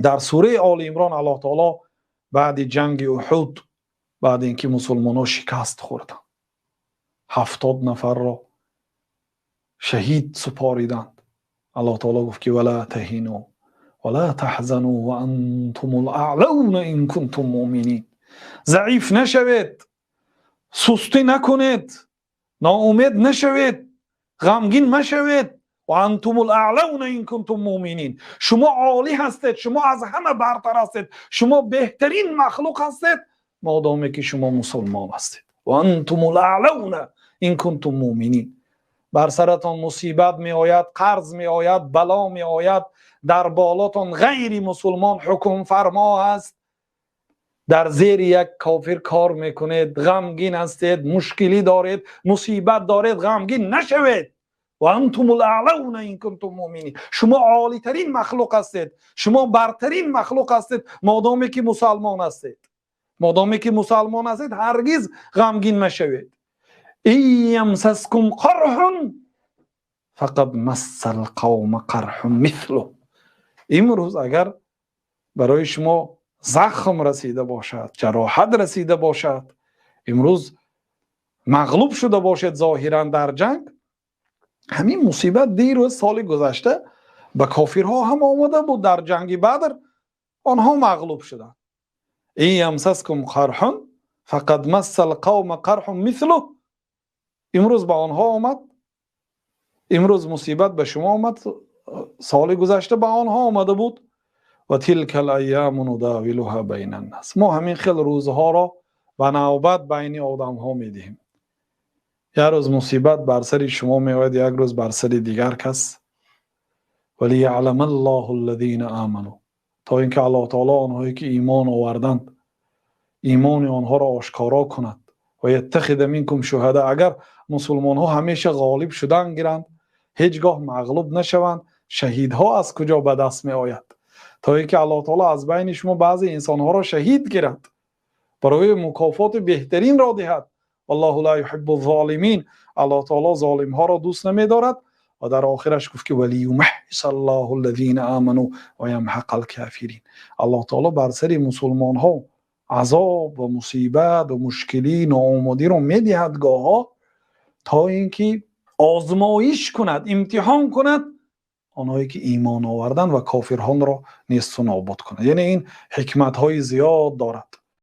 در سوره آل عمران الله تعالی بعد جنگ احد، بعد اینکه مسلمانان شکست خوردند، 70 نفر را شهید سپاریدند، الله تعالی گفت که ولا تهینوا ولا تحزنوا وانتم الاعلون ان کنتم مؤمنین. ضعیف نشوید، سستی نکنید، ناامید نشوید، غمگین مشوید. و انتم الاعلون ان کنتم مؤمنین، شما عالی هستید، شما از همه برتر هستید، شما بهترین مخلوق هستید مادامی که شما مسلمان هستید. و انتم الاعلون ان کنتم مؤمنین. بر سرتان مصیبت می آید، قرض می آید، بلا می آید، در بالاتان غیر مسلمان حکم فرما است، در زیر یک کافر کار میکنید، غمگین هستید، مشکلی دارید، مصیبت دارید، غمگین نشوید. و انتم الاعلون ان کنتم مؤمنین، شما عالی ترین مخلوق هستید، شما برترین مخلوق هستید مادامی که مسلمان هستید. مادامی که مسلمان هستید هرگز غمگین مشوید. این یمسسکم قرح فقد مس القوم قرح مثله. امروز اگر برای شما زخم رسیده باشد، جراحت رسیده باشد، امروز مغلوب شده باشد ظاهرا در جنگ، همین مصیبت دیروز سال گذشته به کافرها هم آمده بود. در جنگ بدر آنها مغلوب شدند. این یمسسکم قرح فقد مس القوم قرح مثله. امروز به آنها آمد، امروز مصیبت به شما آمد، سال گذشته به آنها آمده بود. و تلک الایام نداولها بین الناس. ما همین خیلی روزها را به نوبت بین آدم ها میدهیم. یک روز مصیبت بر سر شما میآید، یک روز بر سر دیگر کس. ولی یعلم الله الذین آمنوا، تا اینکه الله تعالی آنهایی که ایمان آوردند ایمان آنها را آشکارا کند. و یتخذ منکم شهدا، اگر مسلمان ها همیشه غالب شدن گیرند، هیچگاه مغلوب نشوند، شهیدها از کجا به دست می آید؟ تا اینکه الله تعالی از بین شما بعضی انسان ها را شهید گیرد، برای مکافات بهترین را دهد. والله لا يحب الظالمین، الله تعالی ظالم ها را دوست نمی دارد. و در آخرش گفت که ولی یمحص الله الذین آمنوا و یمحق الکافرین. الله تعالی بر سر مسلمان ها عذاب و مصیبت و مشکلی ناامیدی را می دهد گاها، تا اینکه آزمایش کند، امتحان کند آنهایی که ایمان آوردن و کافران را نیست و نابود کند. یعنی این حکمت های زیاد دارد.